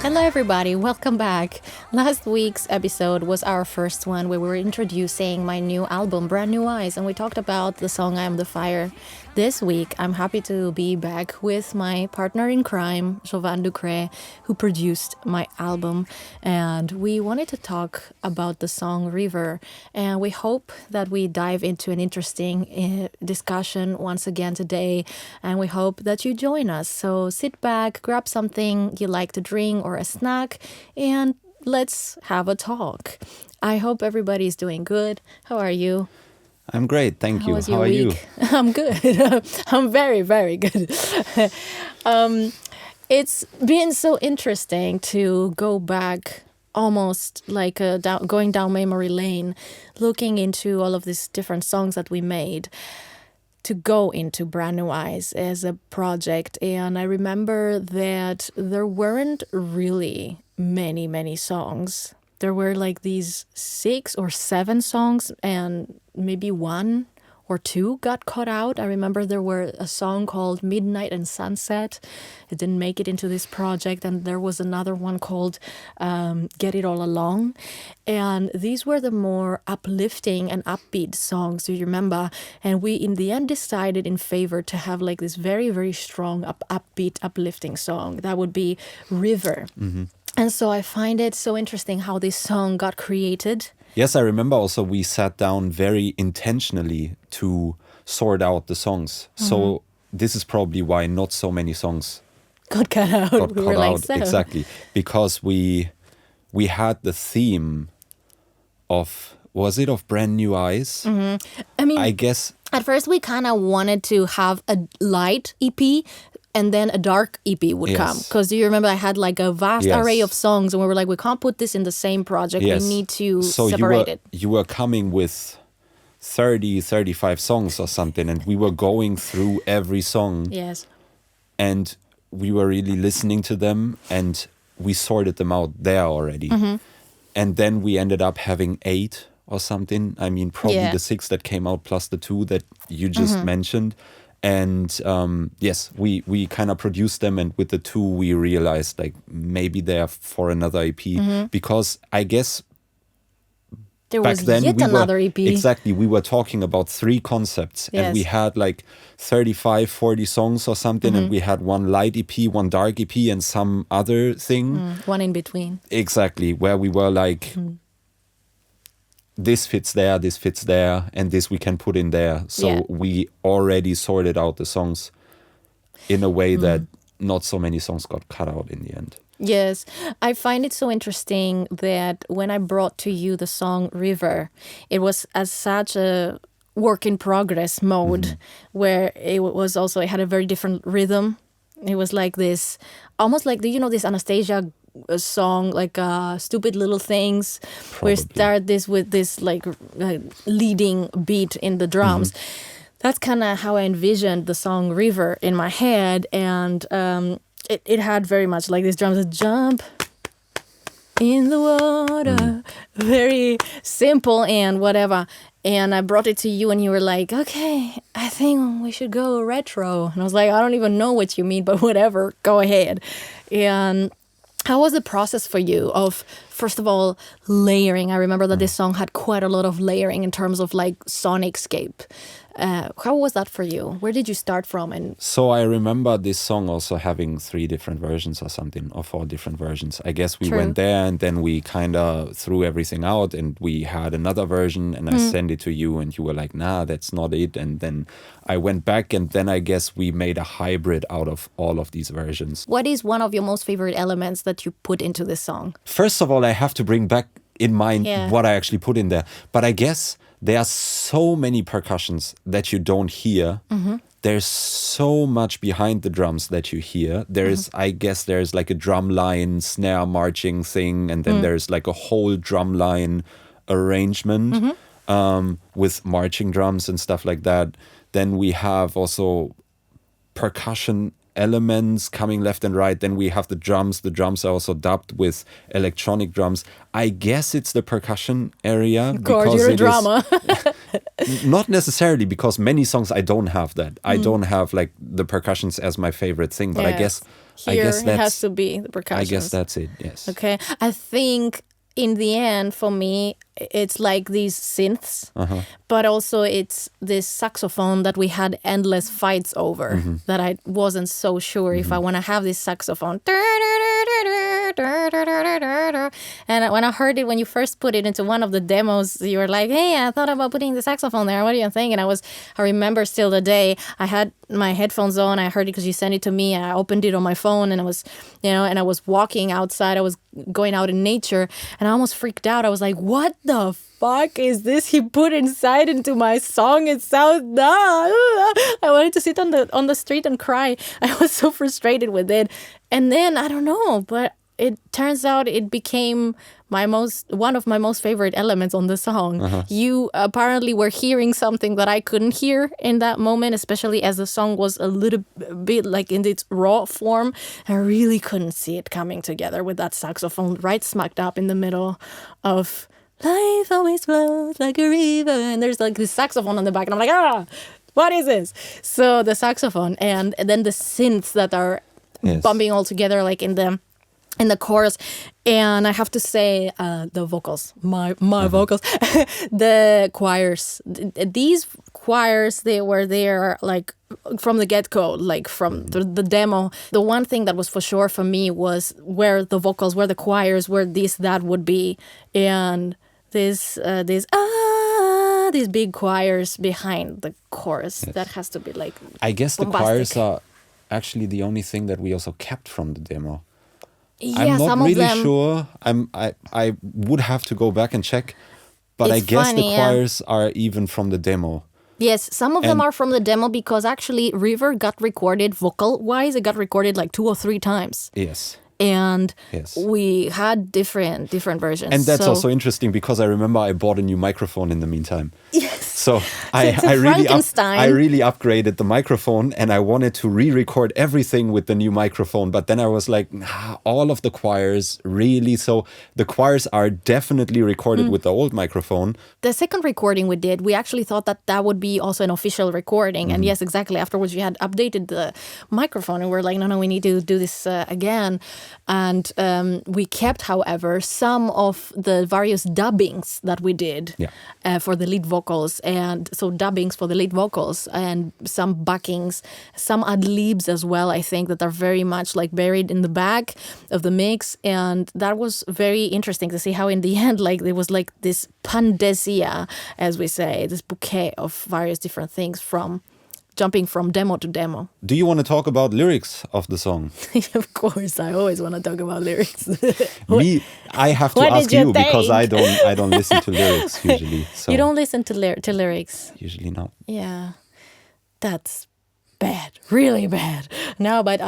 Hello, everybody. Welcome back. Last week's episode was our first one where we were introducing my new album, Brand New Eyes, and we talked about the song I Am the Fire. This week, I'm happy to be back with my partner in crime, Jovan Ducret, who produced my album. And we wanted to talk about the song River. And we hope that we dive into an interesting discussion once again today. And we hope that you join us. So sit back, grab something you like to drink or a snack, and let's have a talk. I hope everybody's doing good. How are you? I'm great, thank you. How are you? I'm good. I'm very, very good. It's been so interesting to go back almost like going down memory lane, looking into all of these different songs that we made to go into Brand New Eyes as a project. And I remember that there weren't really many songs. There were like these 6 or 7 songs, and maybe 1 or 2 got cut out. I remember there were a song called Midnight and Sunset. It didn't make it into this project. And there was another one called Get It All Along. And these were the more uplifting and upbeat songs, do you remember? And we, in the end, decided in favor to have like this very, very strong, upbeat, uplifting song. That would be River. Mm-hmm. And so I find it so interesting how this song got created. Yes, I remember also we sat down very intentionally to sort out the songs. Mm-hmm. So this is probably why not so many songs got cut out. We were like, so. Exactly. Because we had the theme of, was it of Brand New Eyes? Mm-hmm. I mean, I guess at first we kind of wanted to have a light EP, and then a dark EP would come. Because do you remember I had like a vast array of songs, and we were like, we can't put this in the same project. We need to separate it. You were coming with 30, 35 songs or something, and we were going through every song. Yes. And we were really listening to them, and we sorted them out there already. Mm-hmm. And then we ended up having 8 or something. I mean, probably the 6 that came out plus the 2 that you just mentioned. And we kind of produced them, and with the 2 we realized like maybe they're for another EP, because I guess there back was then yet another EP. Exactly, we were talking about 3 concepts, and we had like 35, 40 songs or something, and we had 1 light EP, 1 dark EP, and some other thing. 1 in between. Exactly, where we were like, this fits there, and this we can put in there. So we already sorted out the songs in a way that not so many songs got cut out in the end. Yes, I find it so interesting that when I brought to you the song River, it was as such a work in progress mode, where it was also, it had a very different rhythm. It was like this, almost like, do you know this Anastasia song, like Stupid Little Things? Probably. We start this with this like leading beat in the drums. That's kind of how I envisioned the song River in my head, and it had very much like these drums that jump in the water, very simple and whatever. And I brought it to you, and you were like, okay, I think we should go retro. And I was like, I don't even know what you mean, but whatever, go ahead. And how was the process for you of, first of all, layering? I remember that this song had quite a lot of layering in terms of like sound-scapes. How was that for you? Where did you start from? And so I remember this song also having 3 different versions or something, or 4 different versions. I guess we went there, and then we kind of threw everything out, and we had another version, and I sent it to you, and you were like, nah, that's not it. And then I went back, and then I guess we made a hybrid out of all of these versions. What is one of your most favorite elements that you put into this song? First of all, I have to bring back in mind what I actually put in there. But I guess there are so many percussions that you don't hear. There's so much behind the drums that you hear. There's, I guess there's like a drum line, snare marching thing, and then there's like a whole drum line arrangement with marching drums and stuff like that. Then we have also percussion elements coming left and right. Then we have the drums. The drums are also dubbed with electronic drums. I guess it's the percussion area. God, you're a drama. Not necessarily, because many songs I don't have that. I don't have like the percussions as my favorite thing. But I guess Here it has to be the percussion. I guess that's it, yes. Okay. I think in the end, for me, it's like these synths, but also it's this saxophone that we had endless fights over, that I wasn't so sure if I want to have this saxophone. And when I heard it, when you first put it into one of the demos, you were like, hey, I thought about putting the saxophone there. What do you think? And I remember still the day I had my headphones on. I heard it because you sent it to me. I opened it on my phone, and I was, and I was walking outside. I was going out in nature, and I almost freaked out. I was like, what the fuck is this he put inside into my song? It sounds I wanted to sit on the street and cry. I was so frustrated with it. And then I don't know, but it turns out it became one of my most favorite elements on the song. You apparently were hearing something that I couldn't hear in that moment, especially as the song was a little bit like in its raw form. I really couldn't see it coming together with that saxophone right smacked up in the middle of life always flows like a river. And there's like this saxophone on the back, and I'm like, what is this? So the saxophone and then the synths that are bumping all together, like in the chorus. And I have to say, the vocals, my vocals, the choirs, these choirs, they were there like from the get-go, like from the demo. The one thing that was for sure for me was where the vocals, where the choirs, where that would be. And these big choirs behind the chorus, that has to be like I guess bombastic. The choirs are actually the only thing that we also kept from the demo. Yeah, I'm not some really of them, sure. I would have to go back and check, but I guess the choirs are even from the demo. Yes, some of them are from the demo because actually River got recorded vocal-wise. It got recorded like 2 or 3 times. Yes. And we had different versions. And that's also interesting because I remember I bought a new microphone in the meantime. Yes. So I really upgraded the microphone, and I wanted to re-record everything with the new microphone. But then I was like, all of the choirs really. So the choirs are definitely recorded with the old microphone. The second recording we did, we actually thought that would be also an official recording. And yes, exactly. Afterwards, we had updated the microphone, and we're like, no, we need to do this again. And we kept, however, some of the various dubbings that we did for the lead vocals. And so dubbings for the lead vocals and some backings, some ad-libs as well, I think, that are very much like buried in the back of the mix. And that was very interesting to see how in the end, like there was like this pandesia, as we say, this bouquet of various different things jumping from demo to demo. Do you want to talk about lyrics of the song? Of course, I always want to talk about lyrics. Me, I have to ask you because I don't listen to lyrics usually. So. You don't listen to lyrics? Usually not. Yeah, that's bad, really bad. No, but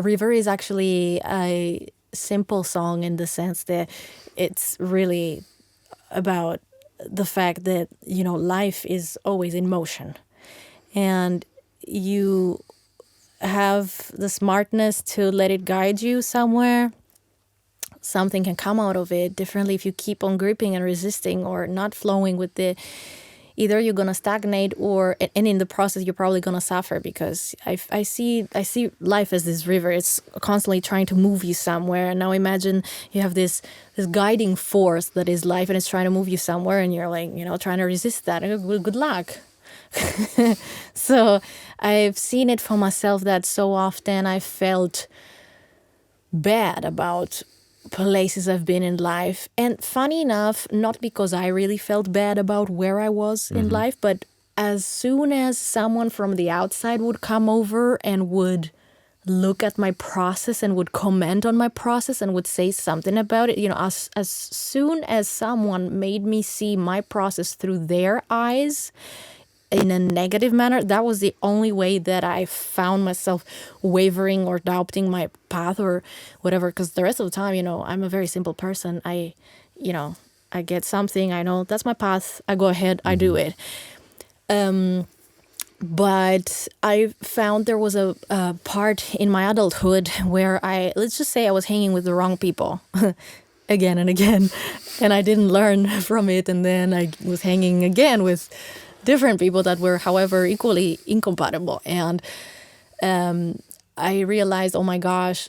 River is actually a simple song in the sense that it's really about the fact that, life is always in motion, and you have the smartness to let it guide you somewhere. Something can come out of it differently if you keep on gripping and resisting or not flowing with it. Either you're going to stagnate and in the process, you're probably going to suffer because I see life as this river. It's constantly trying to move you somewhere. And now imagine you have this guiding force that is life, and it's trying to move you somewhere, and you're like, trying to resist that. Good luck. So I've seen it for myself that so often I felt bad about places I've been in life. And funny enough, not because I really felt bad about where I was in life, but as soon as someone from the outside would come over and would look at my process and would comment on my process and would say something about it, as soon as someone made me see my process through their eyes in a negative manner, that was the only way that I found myself wavering or doubting my path or whatever. Because the rest of the time, I'm a very simple person. I get something, I know that's my path. I go ahead, I do it. But I found there was a part in my adulthood where let's just say I was hanging with the wrong people again and again, and I didn't learn from it. And then I was hanging again with different people that were, however, equally incompatible. And I realized, oh my gosh,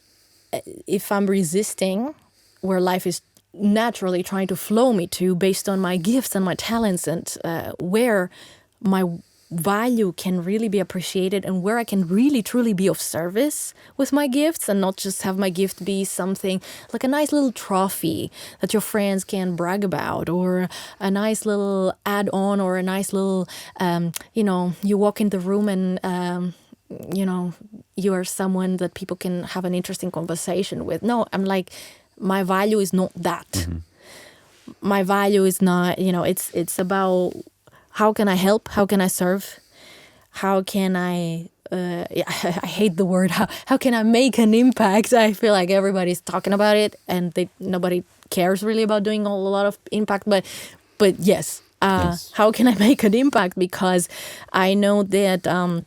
if I'm resisting where life is naturally trying to flow me to based on my gifts and my talents and where my value can really be appreciated and where I can really truly be of service with my gifts and not just have my gift be something like a nice little trophy that your friends can brag about or a nice little add-on or a nice little, you walk in the room and, you are someone that people can have an interesting conversation with. No, I'm like, my value is not that. My value is not, it's about how can I help? How can I serve? How can I, I hate the word, how can I make an impact? I feel like everybody's talking about it and nobody cares really about doing a lot of impact. But yes, Yes. how can I make an impact? Because I know that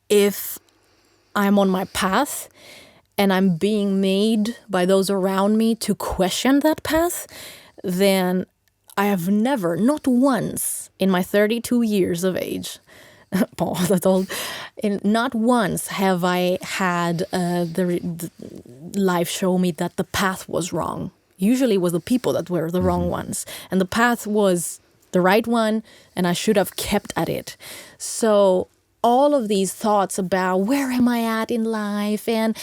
if I'm on my path and I'm being made by those around me to question that path, then I have never, not once in my 32 years of age, Paul, that's old, not once have I had the life show me that the path was wrong. Usually it was the people that were the wrong ones. And the path was the right one, and I should have kept at it. So all of these thoughts about where am I at in life and,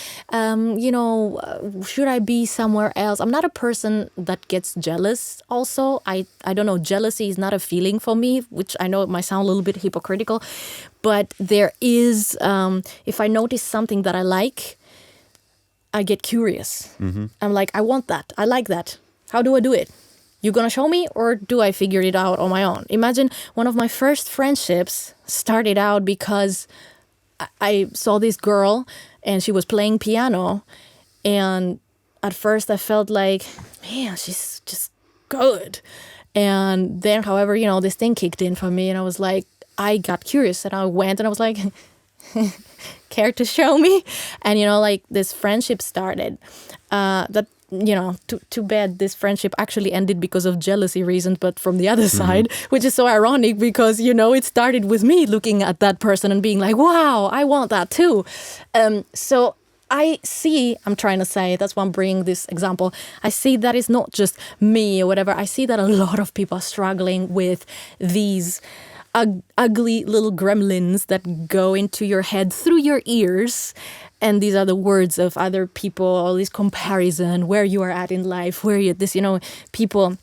should I be somewhere else? I'm not a person that gets jealous also. I don't know, jealousy is not a feeling for me, which I know it might sound a little bit hypocritical, but there is, if I notice something that I like, I get curious. I'm like, I want that. I like that. How do I do it? You gonna show me or do I figure it out on my own? Imagine one of my first friendships started out because I saw this girl and she was playing piano. And at first I felt like, man, she's just good. And then, however, this thing kicked in for me and I was like, I got curious and I went and I was like, care to show me? And, this friendship started too bad this friendship actually ended because of jealousy reasons, but from the other side, which is so ironic because, it started with me looking at that person and being like, wow, I want that too. So I'm trying to say, that's why I'm bringing this example. I see that it's not just me or whatever. I see that a lot of people are struggling with these ugly little gremlins that go into your head through your ears. And these are the words of other people, all this comparison, where you are at in life, where you people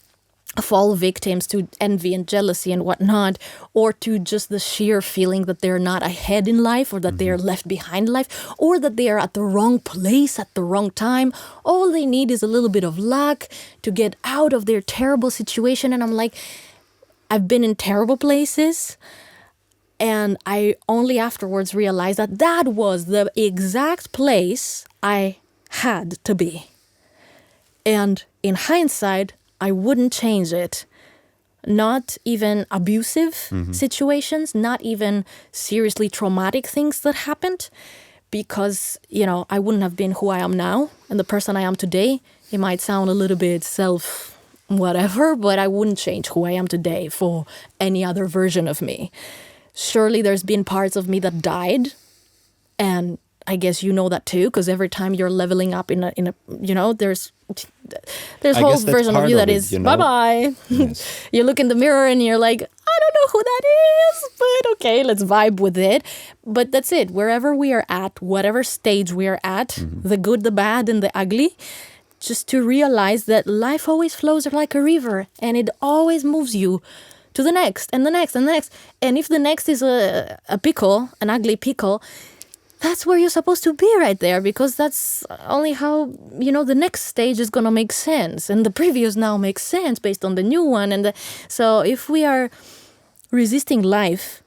fall victims to envy and jealousy and whatnot, or to just the sheer feeling that they're not ahead in life or that they are left behind in life or that they are at the wrong place at the wrong time. All they need is a little bit of luck to get out of their terrible situation. And I'm like, I've been in terrible places. And I only afterwards realized that that was the exact place I had to be. And in hindsight, I wouldn't change it. Not even abusive situations, not even seriously traumatic things that happened. Because, I wouldn't have been who I am now. And the person I am today, it might sound a little bit whatever, but I wouldn't change who I am today for any other version of me. Surely there's been parts of me that died, and I guess you know that too, because every time you're leveling up in a there's whole version of you that is bye-bye. Yes. You look in the mirror and you're like, I don't know who that is, but okay, let's vibe with it. But that's it. Wherever we are at, whatever stage we are at, the good, the bad, and the ugly, just to realize that life always flows like a river, and it always moves you to the next and the next and the next. And if the next is a pickle, an ugly pickle, that's where you're supposed to be right there, because that's only how, the next stage is going to make sense. And the previous now makes sense based on the new one. And so if we are resisting life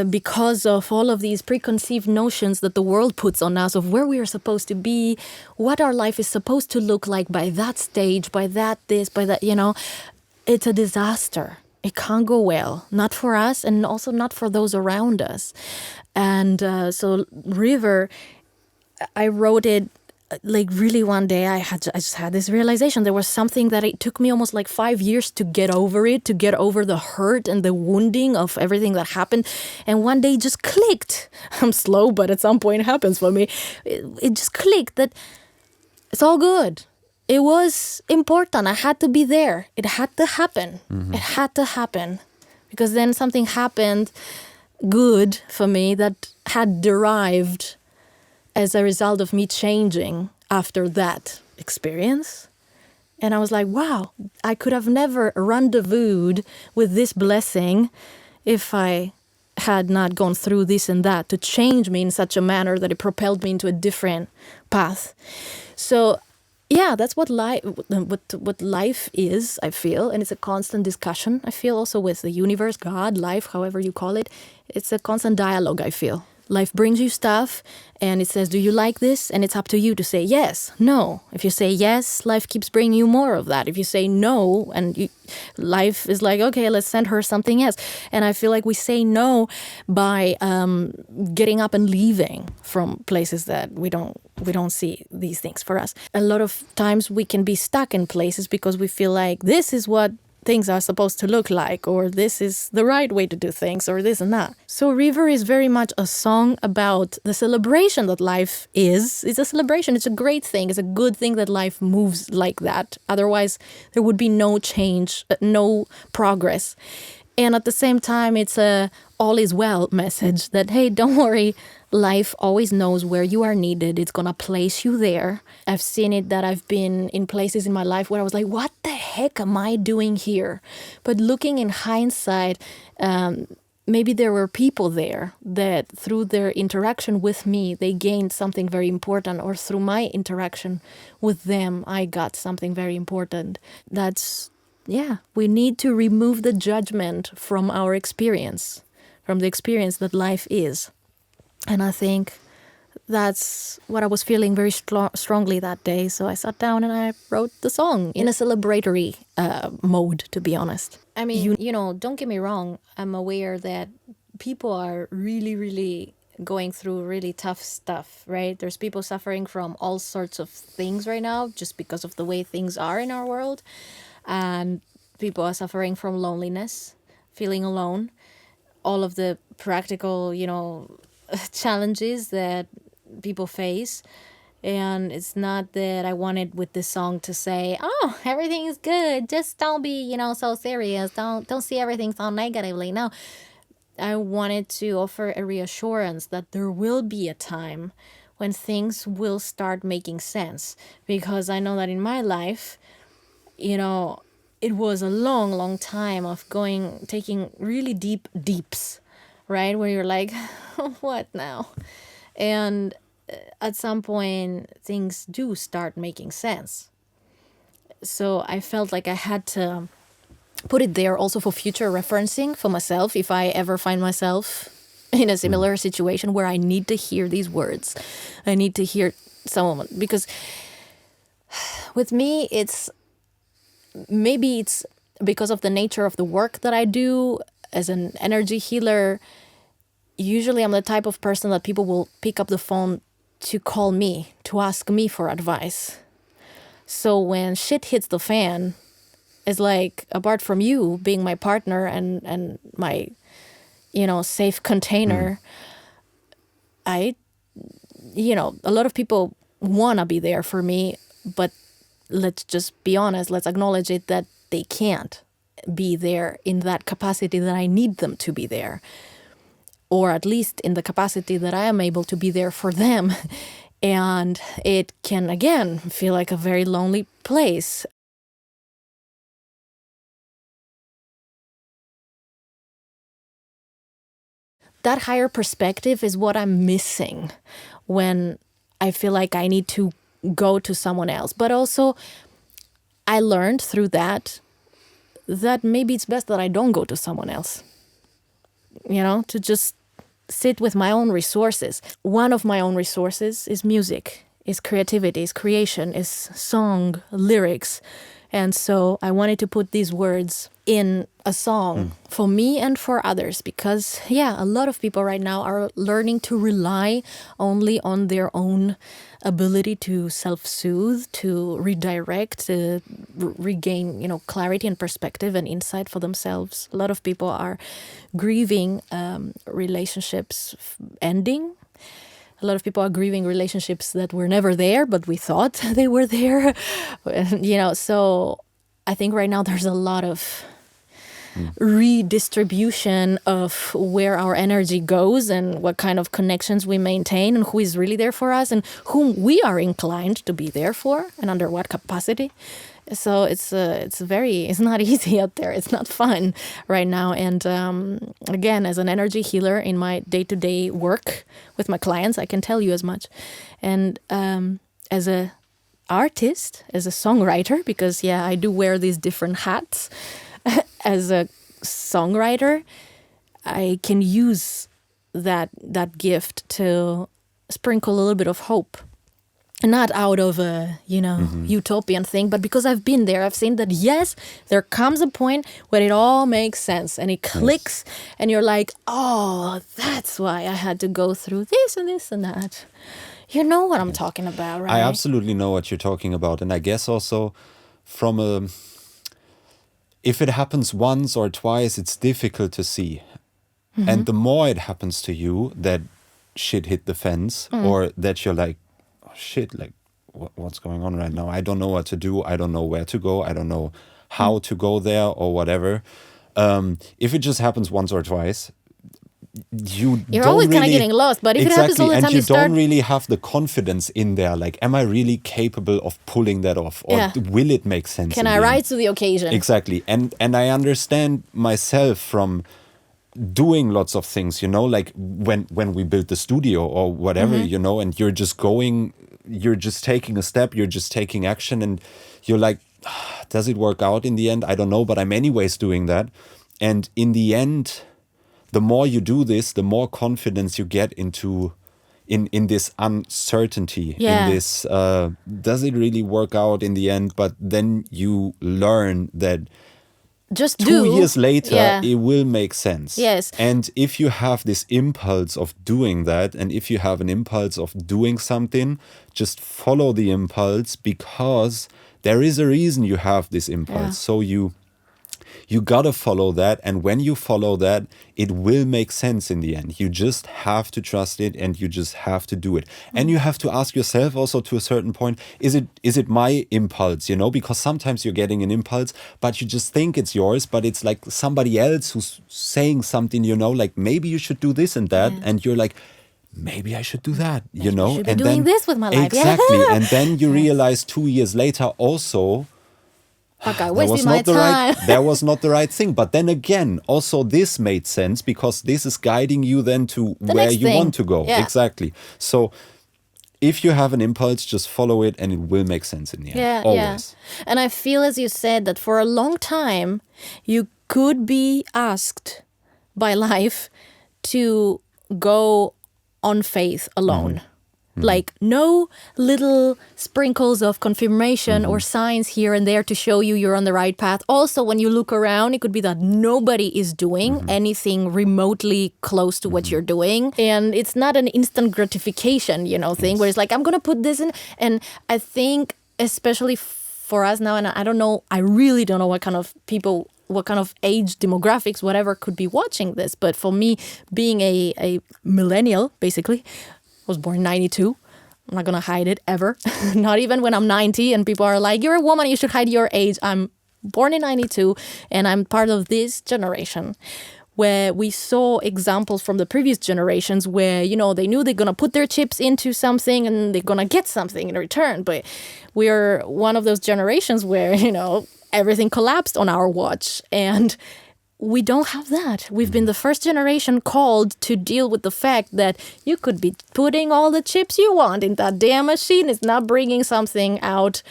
because of all of these preconceived notions that the world puts on us of where we are supposed to be, what our life is supposed to look like by that stage, by that this, by that, it's a disaster. It can't go well, not for us and also not for those around us. And so River, I wrote it like really one day I just had this realization. There was something that it took me almost like 5 years to get over it, to get over the hurt and the wounding of everything that happened. And one day it just clicked. I'm slow, but at some point it happens for me. It just clicked that it's all good. It was important. I had to be there. It had to happen. It had to happen. Because then something happened good for me that had derived as a result of me changing after that experience. And I was like, wow, I could have never rendezvoused with this blessing if I had not gone through this and that to change me in such a manner that it propelled me into a different path. So yeah, that's what life is, I feel. And it's a constant discussion, I feel, also with the universe, God, life, however you call it. It's a constant dialogue, I feel. Life brings you stuff and it says, do you like this? And it's up to you to say yes, no. If you say yes, life keeps bringing you more of that. If you say no, and life is like, okay, let's send her something else. And I feel like we say no by getting up and leaving from places that we don't see these things for us. A lot of times we can be stuck in places because we feel like this is what things are supposed to look like, or this is the right way to do things, or this and that. So River is very much a song about the celebration that life is. It's a celebration. It's a great thing. It's a good thing that life moves like that. Otherwise, there would be no change, no progress. And at the same time, it's a all is well message that, hey, don't worry, life always knows where you are needed. It's going to place you there. I've seen it that I've been in places in my life where I was like, what the heck am I doing here? But looking in hindsight, maybe there were people there that through their interaction with me, they gained something very important, or through my interaction with them, I got something very important. We need to remove the judgment from our experience, from the experience that life is. And I think that's what I was feeling very strongly that day. So I sat down and I wrote the song in a celebratory mode, to be honest. I mean, don't get me wrong. I'm aware that people are really, really going through really tough stuff, right? There's people suffering from all sorts of things right now just because of the way things are in our world. And people are suffering from loneliness, feeling alone, all of the practical, challenges that people face. And it's not that I wanted with this song to say, oh, everything is good, just don't be, so serious, don't see everything so negatively. No, I wanted to offer a reassurance that there will be a time when things will start making sense. Because I know that in my life, it was a long, long time of taking really deep deeps, right? Where you're like, what now? And at some point, things do start making sense. So I felt like I had to put it there also for future referencing for myself if I ever find myself in a similar situation where I need to hear these words. I need to hear someone, because with me, maybe it's because of the nature of the work that I do as an energy healer. Usually I'm the type of person that people will pick up the phone to call me, to ask me for advice. So when shit hits the fan, it's like, apart from you being my partner and my, safe container, a lot of people want to be there for me, but let's just be honest, let's acknowledge it that they can't be there in that capacity that I need them to be there. Or at least in the capacity that I am able to be there for them. And it can, again, feel like a very lonely place. That higher perspective is what I'm missing when I feel like I need to go to someone else. But also, I learned through that maybe it's best that I don't go to someone else. To just sit with my own resources. One of my own resources is music, is creativity, is creation, is song, lyrics. And so I wanted to put these words in a song for me and for others, because, a lot of people right now are learning to rely only on their own ability to self-soothe, to redirect, to regain, clarity and perspective and insight for themselves. A lot of people are grieving relationships ending. A lot of people are grieving relationships that were never there, but we thought they were there. So I think right now there's a lot of redistribution of where our energy goes and what kind of connections we maintain and who is really there for us and whom we are inclined to be there for and under what capacity. So it's not easy out there. It's not fun right now. And again, as an energy healer in my day-to-day work with my clients, I can tell you as much. And as a artist, as a songwriter, because I do wear these different hats. As a songwriter, I can use that gift to sprinkle a little bit of hope. Not out of a, utopian thing, but because I've been there. I've seen that, yes, there comes a point where it all makes sense and it clicks and you're like, oh, that's why I had to go through this and this and that. You know what I'm talking about, right? I absolutely know what you're talking about. And I guess also from if it happens once or twice, it's difficult to see. And the more it happens to you that shit hit the fence or that you're like, oh, shit, like what's going on right now? I don't know what to do. I don't know where to go. I don't know how to go there or whatever. If it just happens once or twice, you're always kind of getting lost. But if it happens all the time, and you don't really have the confidence in there. Like, am I really capable of pulling that off? Or will it make sense? Can I rise to the occasion? Exactly. And I understand myself from doing lots of things, like when we built the studio or whatever, and you're just taking a step, you're just taking action, and you're like, does it work out in the end? I don't know, but I'm anyways doing that. And in the end, the more you do this, the more confidence you get into in this uncertainty, in this, does it really work out in the end? But then you learn that just 2 years later, it will make sense. Yes. And if you have this impulse of doing that, and if you have an impulse of doing something, just follow the impulse, because there is a reason you have this impulse. So you gotta follow that, and when you follow that, it will make sense in the end. You just have to trust it, and you just have to do it. And you have to ask yourself also, to a certain point, is it my impulse, Because sometimes you're getting an impulse, but you just think it's yours, but it's like somebody else who's saying something, like maybe you should do this and that, and you're like, maybe I should do that, I should be doing this with my life. Exactly. And then you realize 2 years later also, I wasted my time. That was not the right thing. But then again, also this made sense, because this is guiding you then to where you want to go. Yeah. Exactly. So if you have an impulse, just follow it, and it will make sense in the end. Always. Yeah. And I feel, as you said, that for a long time, you could be asked by life to go on faith alone. Like no little sprinkles of confirmation or signs here and there to show you're on the right path. Also, when you look around, it could be that nobody is doing anything remotely close to what you're doing. And it's not an instant gratification, thing where it's like, I'm going to put this in. And I think, especially for us now, and I really don't know what kind of people, what kind of age demographics, whatever, could be watching this. But for me, being a millennial, basically, was born in 92. I'm not going to hide it ever. Not even when I'm 90 and people are like, you're a woman, you should hide your age. I'm born in 92 and I'm part of this generation where we saw examples from the previous generations where, they knew they're going to put their chips into something and they're going to get something in return. But we're one of those generations where, everything collapsed on our watch, and we don't have that. We've been the first generation called to deal with the fact that you could be putting all the chips you want in that damn machine. It's not bringing something out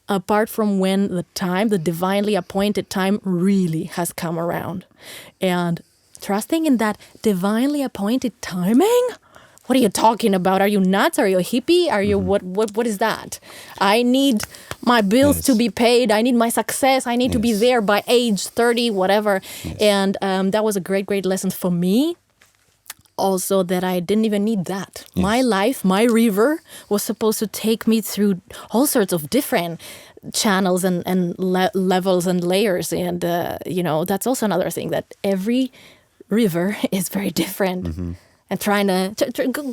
apart from when the divinely appointed time really has come around. And trusting in that divinely appointed timing, what are you talking about? Are you nuts? Are you a hippie? Are you what is that? I need my bills to be paid. I need my success. I need to be there by age 30, whatever. And that was a great lesson for me. Also, that I didn't even need that. My life, my river was supposed to take me through all sorts of different channels and levels and layers. And, that's also another thing, that every river is very different. And trying to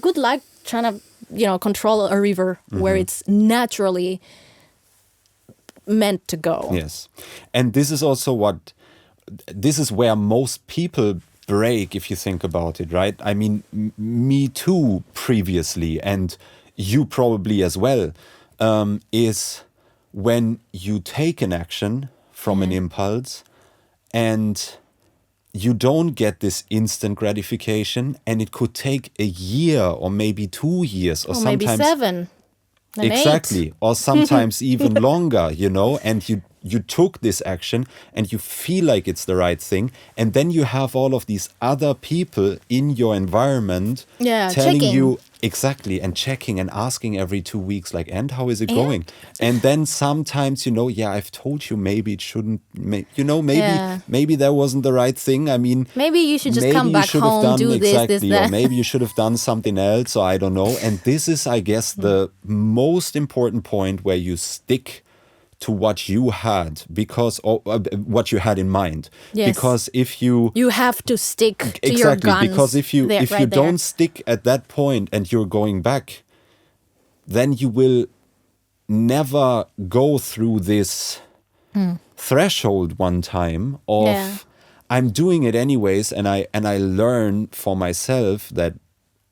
good luck trying to, control a river where it's naturally meant to go. Yes. And this is also this is where most people break, if you think about it, right? I mean, me too previously, and you probably as well, is when you take an action from an impulse and you don't get this instant gratification, and it could take a year or maybe 2 years or sometimes maybe 7 and 8. Or sometimes even longer, and you took this action and you feel like it's the right thing, and then you have all of these other people in your environment telling you exactly, and checking and asking every 2 weeks, like, and how is it going? And then sometimes, I've told you maybe it shouldn't, maybe that wasn't the right thing. I mean, maybe you should just come back home, do this, that. Or maybe you should have done something else, or I don't know. And this is, I guess, the most important point, where you stick to what you had, because what you had in mind. Yes. Because if you have to stick to your guns. Because if you don't stick at that point and you're going back, then you will never go through this threshold one time of I'm doing it anyways, and I learn for myself that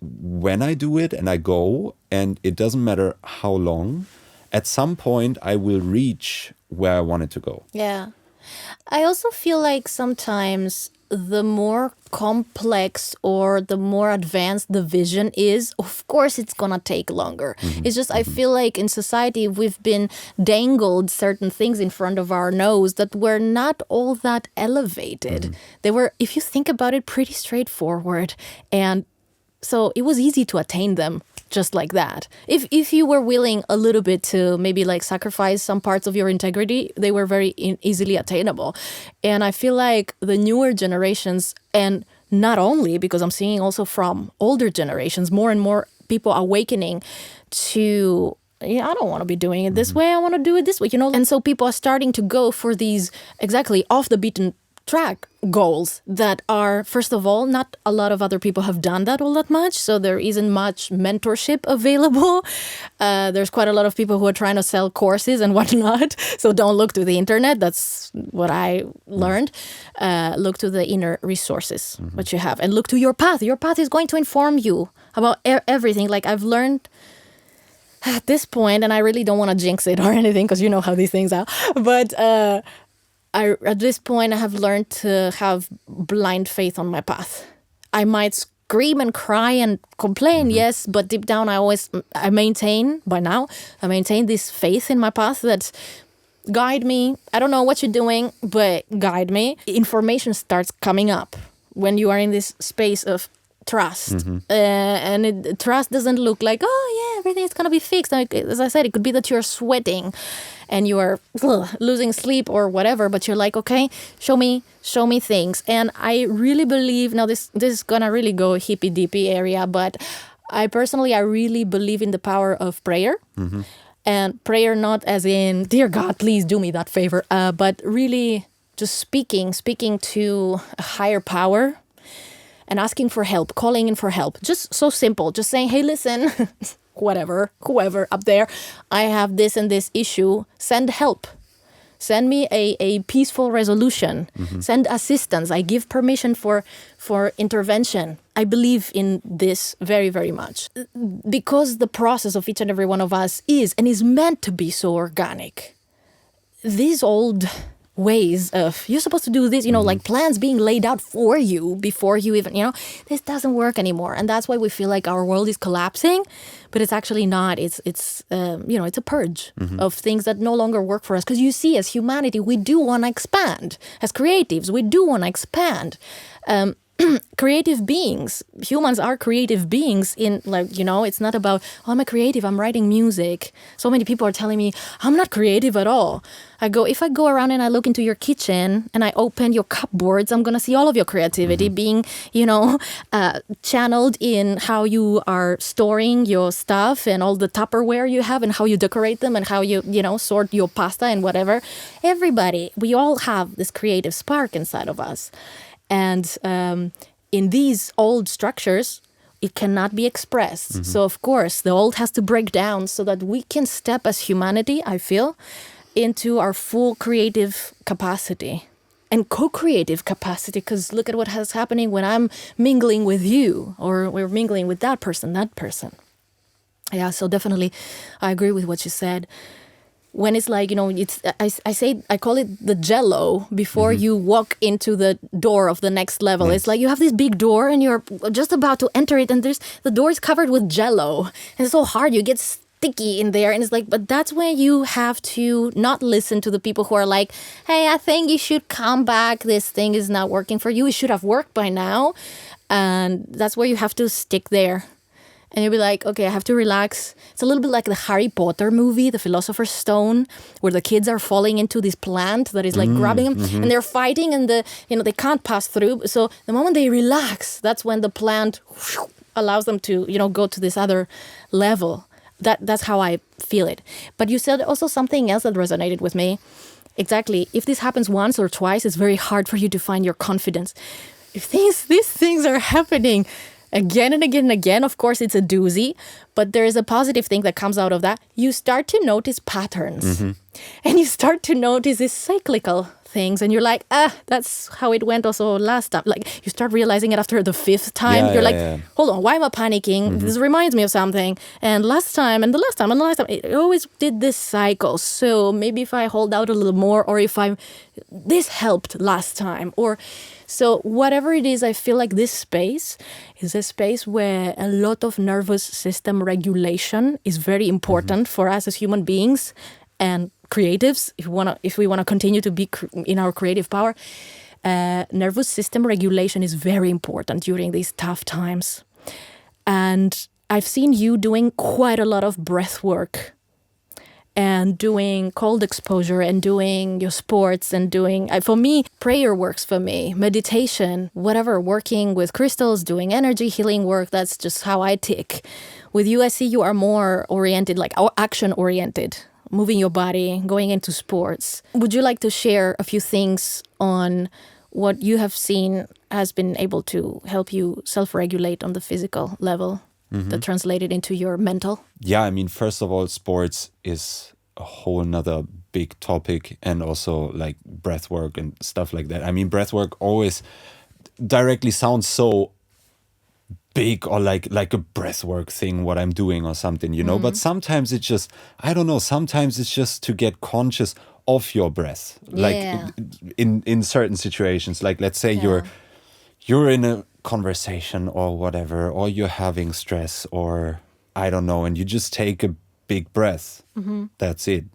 when I do it and I go, and it doesn't matter how long, at some point I will reach where I wanted to go. Yeah. I also feel like sometimes the more complex or the more advanced the vision is, of course it's gonna take longer. It's just, I feel like in society we've been dangled certain things in front of our nose that were not all that elevated. They were, if you think about it, pretty straightforward. And so it was easy to attain them just like that. If you were willing a little bit to maybe like sacrifice some parts of your integrity, they were very easily attainable. And I feel like the newer generations, and not only, because I'm seeing also from older generations, more and more people awakening to, I don't want to be doing it this way, I want to do it this way, And so people are starting to go for these exactly off the beaten track goals that are, first of all, not a lot of other people have done that all that much, so there isn't much mentorship available. There's quite a lot of people who are trying to sell courses and whatnot, so don't look to the internet. That's what I learned. Look to the inner resources, what you have, and look to your path. Your path is going to inform you about everything. Like I've learned at this point, and I really don't want to jinx it or anything, because you know how these things are, but at this point, I have learned to have blind faith on my path. I might scream and cry and complain, yes, but deep down, I maintain this faith in my path that guide me. I don't know what you're doing, but guide me. Information starts coming up when you are in this space of trust. And trust doesn't look like, everything's going to be fixed. Like, as I said, it could be that you're sweating and you are losing sleep or whatever, but you're like, okay, show me things. And I really believe, now this is gonna really go hippy-dippy area, but I really believe in the power of prayer. And prayer not as in, dear God, please do me that favor, but really just speaking to a higher power and asking for help, calling in for help. Just so simple, just saying, hey, listen, whoever up there, I have this and this issue, send help. Send me a peaceful resolution. Send assistance. I give permission for intervention. I believe in this very, very much. Because the process of each and every one of us is meant to be so organic. These old ways of, you're supposed to do this, like plans being laid out for you before you even, this doesn't work anymore. And that's why we feel like our world is collapsing, but it's actually not. It's a purge of things that no longer work for us. Because you see, as humanity, we do want to expand. As creatives, we do want to expand. creative beings. Humans are creative beings in, like, it's not about, oh, I'm a creative, I'm writing music. So many people are telling me I'm not creative at all. If I go around and I look into your kitchen and I open your cupboards, I'm going to see all of your creativity being, channeled in how you are storing your stuff and all the Tupperware you have and how you decorate them and how you, sort your pasta and whatever. Everybody, we all have this creative spark inside of us. And in these old structures, it cannot be expressed. So, of course, the old has to break down so that we can step as humanity, I feel, into our full creative capacity and co-creative capacity. Because look at what is happening when I'm mingling with you, or we're mingling with that person. Yeah, so definitely I agree with what you said. When it's like, it's I call it the jello before you walk into the door of the next level. It's like you have this big door and you're just about to enter it, and the door is covered with jello. And it's so hard, you get sticky in there. And it's like, but that's when you have to not listen to the people who are like, hey, I think you should come back. This thing is not working for you. It should have worked by now. And that's where you have to stick there. And you'll be like, okay, I have to relax. It's a little bit like the Harry Potter movie, The Philosopher's Stone, where the kids are falling into this plant that is like grabbing them, and they're fighting, and they can't pass through. So the moment they relax, that's when the plant allows them to, go to this other level. That's how I feel it. But you said also something else that resonated with me. Exactly. If this happens once or twice, it's very hard for you to find your confidence. If these things are happening again and again and again, of course, it's a doozy, but there is a positive thing that comes out of that. You start to notice patterns, and you start to notice these cyclical things, and you're like, that's how it went also last time. Like, you start realizing it after the fifth time. Hold on, why am I panicking? This reminds me of something. And last time, and the last time, and the last time, it always did this cycle. So maybe if I hold out a little more, or if this helped last time, or... So whatever it is, I feel like this space is a space where a lot of nervous system regulation is very important for us as human beings and creatives. If we wanna continue to be in our creative power, nervous system regulation is very important during these tough times. And I've seen you doing quite a lot of breath work, and doing cold exposure, and doing your sports, and doing, for me, prayer works for me, meditation, whatever, working with crystals, doing energy healing work, that's just how I tick. With you, I see you are more oriented, like action-oriented, moving your body, going into sports. Would you like to share a few things on what you have seen has been able to help you self-regulate on the physical level? That translated into your mental? Yeah, I mean, first of all, sports is a whole nother big topic, and also like breath work and stuff like that. I mean, breath work always directly sounds so big, or like a breath work thing, what I'm doing or something, but sometimes it's just, I don't know, sometimes it's just to get conscious of your breath. Like in certain situations, like let's say you're in a conversation or whatever, or you're having stress, or I don't know, and you just take a big breath. That's it.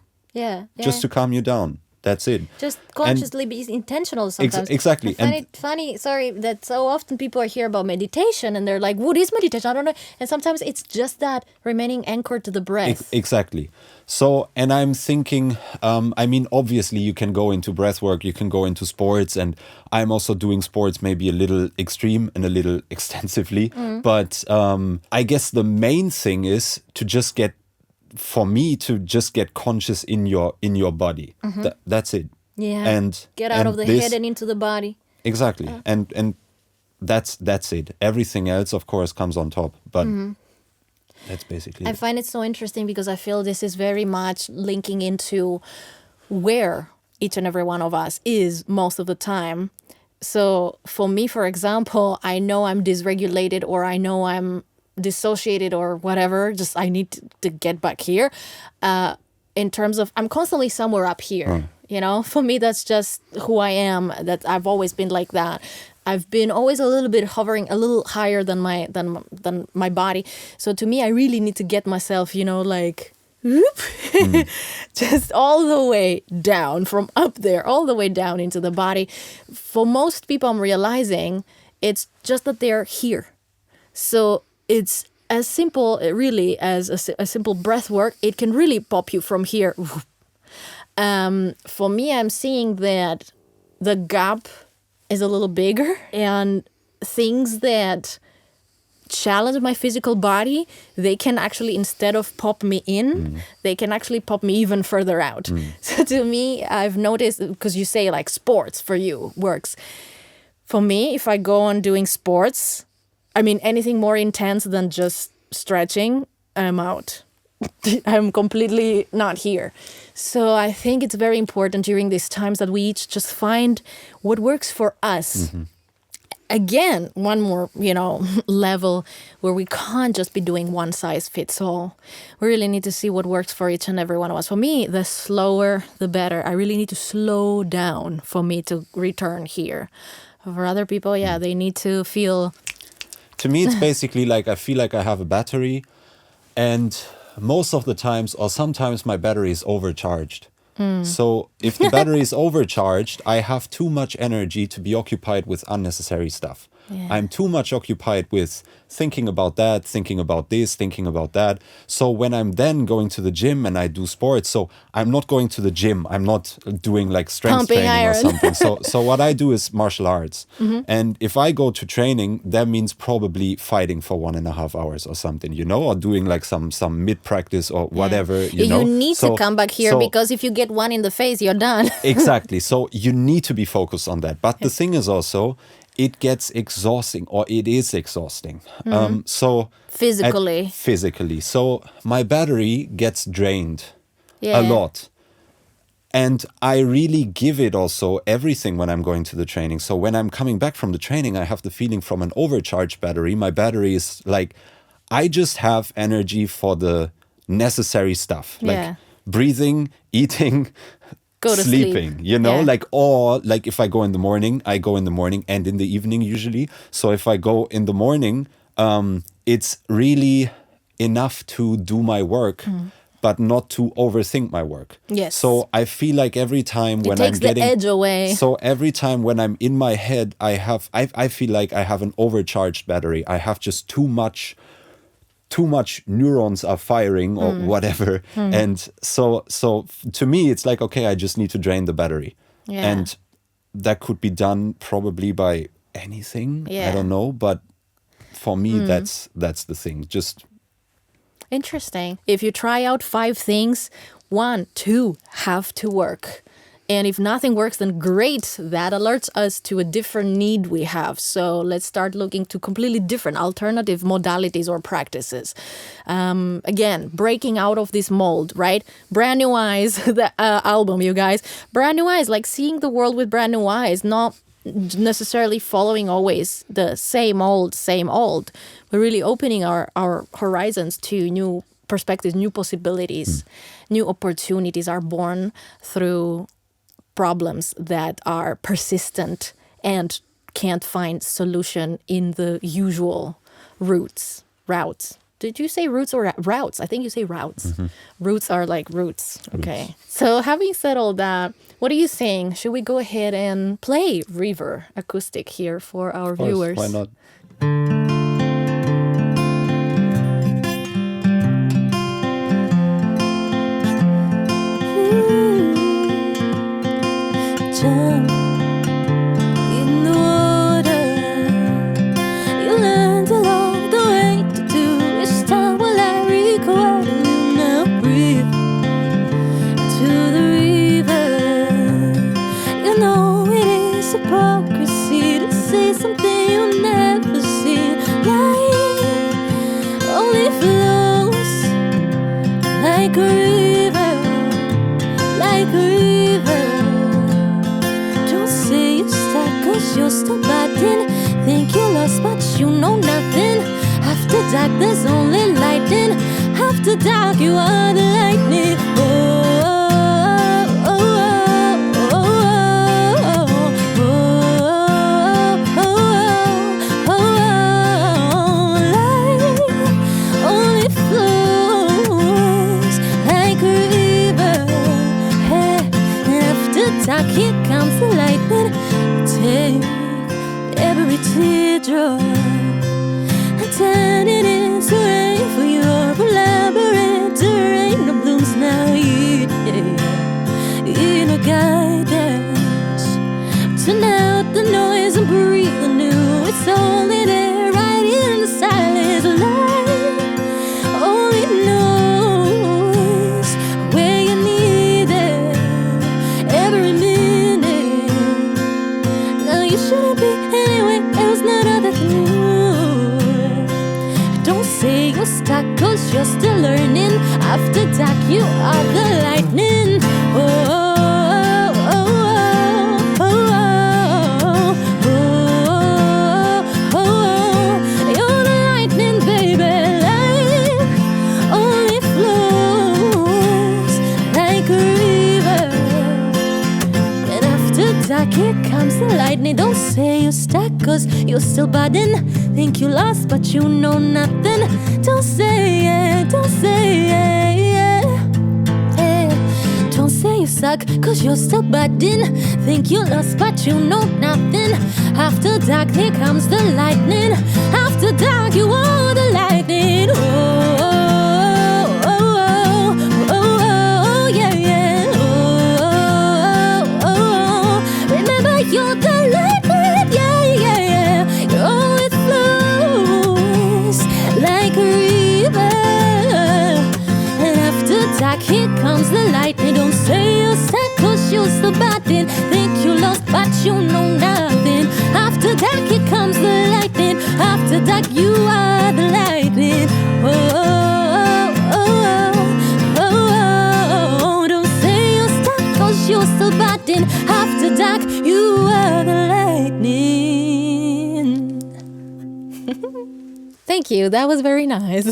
Just to calm you down. That's it. Just consciously be intentional sometimes. Exactly. I find it funny, that so often people hear about meditation and they're like, what is meditation? I don't know. And sometimes it's just that remaining anchored to the breath. Exactly. So, and I'm thinking, I mean, obviously you can go into breath work, you can go into sports, and I'm also doing sports maybe a little extreme and a little extensively. But I guess the main thing is to just get conscious in your body. That's it. Yeah. And get out of the head and into the body. Exactly. And that's it. Everything else, of course, comes on top. But that's basically I find it so interesting because I feel this is very much linking into where each and every one of us is most of the time. So for me, for example, I know I'm dysregulated, or I know I'm dissociated, or whatever, just I need to get back here, in terms of I'm constantly somewhere up here. For me, that's just who I am. That I've always been like that. I've been always a little bit hovering a little higher than my body. So to me, I really need to get myself, like whoop, just all the way down, from up there all the way down into the body. For most people, I'm realizing It's just that they're here. So it's as simple, really, as a simple breath work. It can really pop you from here. For me, I'm seeing that the gap is a little bigger, and things that challenge my physical body, they can actually, instead of pop me in, they can actually pop me even further out. So to me, I've noticed, because you say like sports for you works. For me, if I go on doing sports, I mean, anything more intense than just stretching, I'm out. I'm completely not here. So I think it's very important during these times that we each just find what works for us. Again, one more, level where we can't just be doing one size fits all. We really need to see what works for each and every one of us. For me, the slower, the better. I really need to slow down for me to return here. For other people, they need to feel... To me, it's basically like I feel like I have a battery, and most of the times, or sometimes, my battery is overcharged. So if the battery is overcharged, I have too much energy to be occupied with unnecessary stuff. Yeah. I'm too much occupied with thinking about that, thinking about this, thinking about that. So when I'm then going to the gym and I do sports, so I'm not going to the gym, I'm not doing like strength Pumping training iron. or something. So what I do is martial arts. And if I go to training, that means probably fighting for 1.5 hours or something, or doing like some mid-practice or whatever, You need to come back here, because if you get one in the face, you're done. Exactly. So you need to be focused on that. But the thing is also, it gets exhausting, or it is exhausting. So Physically. So my battery gets drained Yeah. a lot. And I really give it also everything when I'm going to the training. So when I'm coming back from the training, I have the feeling from an overcharged battery. My battery is like, I just have energy for the necessary stuff. Like breathing, eating, Go to sleeping, sleep. like if I go in the morning, I go in the morning and in the evening usually. So if I go in the morning, it's really enough to do my work, but not to overthink my work. Yes. So I feel like every time when it takes I'm getting the edge away. So every time when I'm in my head, I feel like I have an overcharged battery. I have just too much neurons are firing or whatever. And so to me, it's like, okay, I just need to drain the battery. Yeah. And that could be done probably by anything. Yeah. I don't know. But for me, that's the thing. Just interesting. If you try out 5 things, 1, 2 have to work. And if nothing works, then great. That alerts us to a different need we have. So let's start looking to completely different alternative modalities or practices. Again, breaking out of this mold, right? Brand New Eyes, the album, you guys. Brand New Eyes, like seeing the world with brand new eyes, not necessarily following always the same old, but really opening our horizons to new perspectives, new possibilities, new opportunities are born through problems that are persistent and can't find solution in the usual routes. Did you say roots or routes? I think you say routes. Roots are like roots. Okay. So having said all that, what are you saying? Should we go ahead and play River acoustic here for our viewers? Why not? Jump in the water. You learned along the way to do each time while I record. You now breathe to the river. You know it is hypocrisy to say something you never see. Life only flows like a river, like a river. You're still biting. Think you're lost, but you know nothing. After dark, there's only lightning. After dark, you are the lightning. Light only flows like a river. And after dark, here comes the lightning. Take every teardrop, turning into rain for your labyrinth no blooms now. In a guidance, turn out the noise and breathe anew. It's only there, right in the silence. Light only knows where you need it every minute. Now you shouldn't be anywhere else, not other than you. Don't say you're stuck, 'cause you're still learning. After dark, you are the lightning. Oh. Here comes the lightning. Don't say you're stuck, 'cause you're still budding. Think you lost, but you know nothing. Don't say it, don't say it, yeah. Don't say you suck, 'cause you're still budding. Think you lost, but you know nothing. After dark, here comes the lightning. After dark, you are the lightning. Oh, oh, oh, oh, oh, yeah, yeah. Oh, oh, oh. Remember, you're the lightning, yeah, yeah, yeah. You always flows like a river. And after dark, here comes the lightning. Don't say you're stuck, 'cause you're still budding. Think you lost, but you know nothing. After dark, here comes the lightning. After dark, you are the lightning. Oh, oh, oh, oh, oh, oh. Don't say you're stuck, 'cause you're still budding. After dark, you are the lightning. Thank you. That was very nice.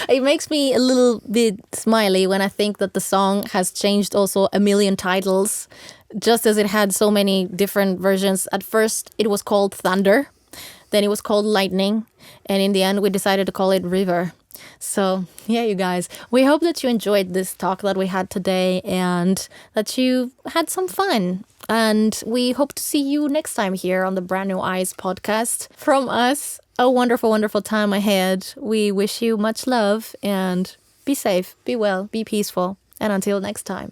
It makes me a little bit smiley when I think that the song has changed also a million titles, just as it had so many different versions. At first, it was called Thunder. Then it was called Lightning. And in the end, we decided to call it River. So, yeah, you guys, we hope that you enjoyed this talk that we had today and that you had some fun. And we hope to see you next time here on the Brand New Eyes podcast. From us, a wonderful, wonderful time ahead. We wish you much love and be safe, be well, be peaceful. And until next time.